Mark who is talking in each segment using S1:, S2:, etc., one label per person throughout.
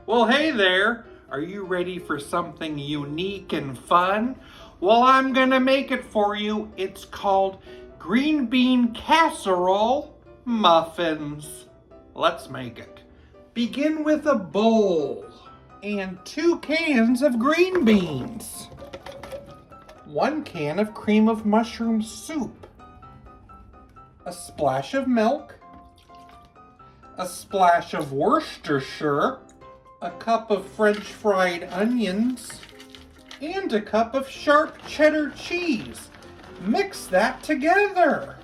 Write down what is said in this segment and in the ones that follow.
S1: Well, hey there. Are you ready for something unique and fun? Well, I'm gonna make it for you. It's called green bean casserole muffins. Let's make it. Begin with a bowl and 2 cans of green beans, 1 can of cream of mushroom soup, a splash of milk, a splash of Worcestershire, a cup of French fried onions, and a cup of sharp cheddar cheese. Mix that together.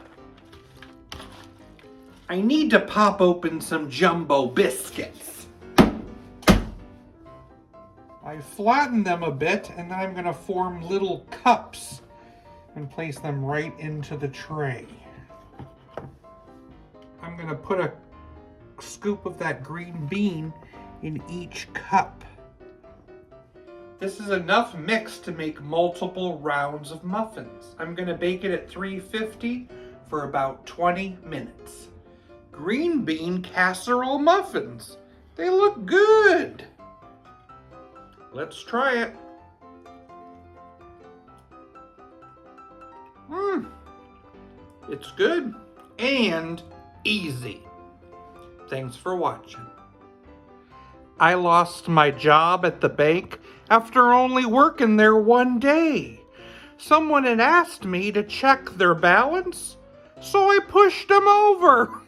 S1: I need to pop open some jumbo biscuits. I flattened them a bit, and I'm going to form little cups and place them right into the tray. I'm going to put a scoop of that green bean in each cup. This is enough mix to make multiple rounds of muffins. I'm going to bake it at 350 for about 20 minutes. Green bean casserole muffins. They look good. Let's try it. It's good and easy. Thanks for watching. I lost my job at the bank after only working there 1 day. Someone had asked me to check their balance, so I pushed them over.